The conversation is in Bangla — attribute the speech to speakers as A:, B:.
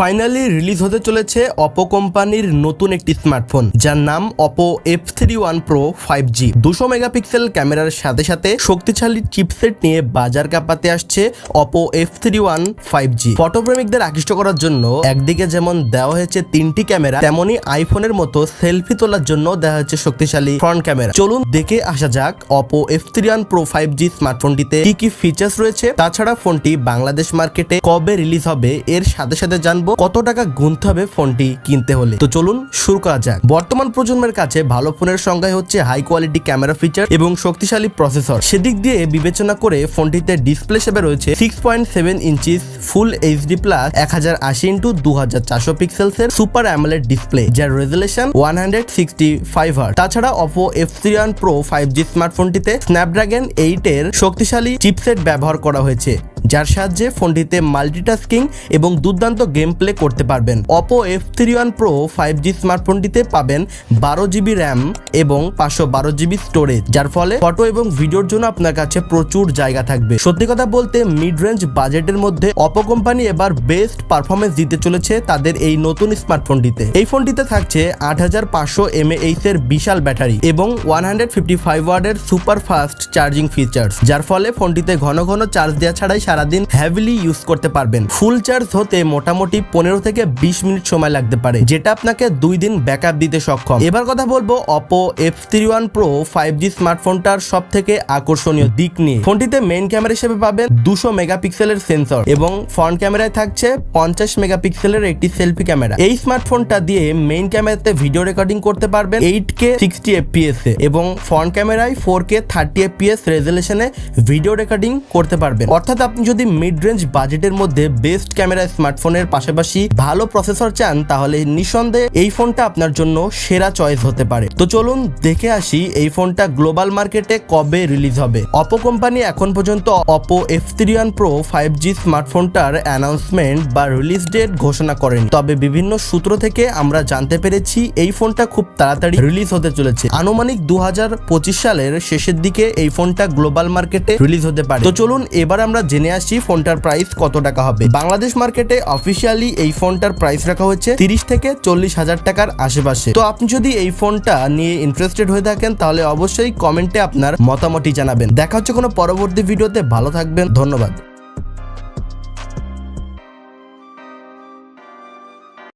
A: ফাইনালি রিলিজ হতে চলেছে অপো কোম্পানির নতুন একটি স্মার্টফোন যার নাম Oppo F31 Pro 5G। 200 megapixel ক্যামেরার সাথে সাথে শক্তিশালী চিপসেট নিয়ে বাজার কাঁপাতে আসছে অপো F31 5G। ফটোপ্রেমিকদের আকৃষ্ট করার জন্য একদিকে যেমন দেওয়া হয়েছে 3টি ক্যামেরা, তেমনি আইফোনের মতো সেলফি তোলার জন্য দেওয়া হয়েছে শক্তিশালী ফ্রন্ট ক্যামেরা। চলুন দেখে আসা যাক অপো F31 Pro 5G স্মার্টফোনটিতে কি কি ফিচার্স রয়েছে, তাছাড়া ফোনটি বাংলাদেশ মার্কেটে কবে রিলিজ হবে, এর সাথে সাথে জানবো কত টাকা গুনতে হবে ফোনটি কিনতে হলে। তো চলুন শুরু করা যাক। বর্তমান প্রজন্মের কাছে ভালো ফোনের সংজ্ঞায় হচ্ছে হাই কোয়ালিটি ক্যামেরা ফিচার এবং শক্তিশালী প্রসেসর। সেদিক দিয়ে বিবেচনা করে ফোনটিতে ডিসপ্লে হিসেবে রয়েছে 6.7 inches full HD plus 1080x2400 পিক্সেলসের সুপার অ্যামোলেড ডিসপ্লে, যার রেজোলিউশন 165 হার্টজ। তাছাড়া অপো F31 Pro 5G স্মার্টফোনটিতে স্ন্যাপড্রাগন 8 এর শক্তিশালী চিপসেট ব্যবহার করা হয়েছে, যার সাহায্যে ফোনটিতে মাল্টিটাস্কিং এবং দুর্দান্ত গেম প্লে করতে পারবেন। অপো F31 Pro 5G স্মার্টফোনটিতে পাবেন 12GB র্যাম এবং 512GB স্টোরেজ, যার ফলে ফটো এবং ভিডিওর জন্য আপনার কাছে প্রচুর জায়গা থাকবে। সত্যি কথা বলতে মিড রেঞ্জ বাজেটের মধ্যে অপো কোম্পানি এবার বেস্ট পারফরমেন্স দিতে চলেছে তাদের এই নতুন স্মার্টফোনটিতে। এই ফোনটিতে থাকছে 8500 mAh এর বিশাল ব্যাটারি এবং 155 ওয়াটের সুপার ফাস্ট চার্জিং ফিচার্স, যার ফলে ফোনটিতে ঘন ঘন চার্জ দেওয়া ছাড়াই সারাদিন হেভিলি ইউজ করতে পারবেন। ফুল চার্জ হতে মোটামুটি 15 থেকে 20 মিনিট সময় লাগতে পারে, যেটা আপনাকে 2 দিন ব্যাকআপ দিতে সক্ষম। এবার কথা বলবো অপো F31 Pro 5G স্মার্টফোনটার সব থেকে আকর্ষণীয় দিক নিয়ে। ফোনটিতে মেইন ক্যামেরা হিসেবে পাবেন 200 মেগাপিক্সেলের সেন্সর এবং ফ্রন্ট ক্যামেরায় থাকছে 50 মেগাপিক্সেলের একটি সেলফি ক্যামেরা। এই স্মার্টফোনটা দিয়ে মেইন ক্যামেরাতে ভিডিও রেকর্ডিং করতে পারবেন 8K 60 FPS এ এবং ফ্রন্ট ক্যামেরায় 4K 30 FPS রেজোলিউশনে ভিডিও রেকর্ডিং করতে পারবেন। অর্থাৎ আপনি যদি মিড রেঞ্জ বাজেটের মধ্যে বেস্ট ক্যামেরা স্মার্টফোনের পাশাপাশি ভালো প্রসেসর চান, তাহলে নিঃসন্দেহে এই ফোনটা আপনার জন্য সেরা চয়েস হতে পারে। তো চলুন দেখে আসি এই ফোনটা গ্লোবাল মার্কেটে কবে রিলিজ হবে। অপো কোম্পানি এখন পর্যন্ত অপো F31 Pro 5G স্মার্টফোনটার অ্যানাউন্সমেন্ট বা রিলিজ ডেট ঘোষণা করেনি, তবে বিভিন্ন সূত্র থেকে আমরা জানতে পেরেছি এই ফোনটা খুব তাড়াতাড়ি রিলিজ হতে চলেছে। আনুমানিক 2025 সালের শেষের দিকে এই ফোনটা গ্লোবাল মার্কেটে রিলিজ হতে পারে। তো চলুন এবার আমরা জেনে আসি ফোনটার প্রাইস কত টাকা হবে। বাংলাদেশ মার্কেটে অফিসিয়ালি এই ফোনটার প্রাইস রাখা হয়েছে 30 থেকে 40 হাজার টাকার আশেপাশে। তো আপনি যদি এই ফোনটা নিয়ে ইন্টারেস্টেড হয়ে থাকেন, তাহলে অবশ্যই কমেন্টে আপনার মতামতই জানাবেন। দেখা হচ্ছে কোনো পরবর্তী ভিডিওতে। ভালো থাকবেন, ধন্যবাদ।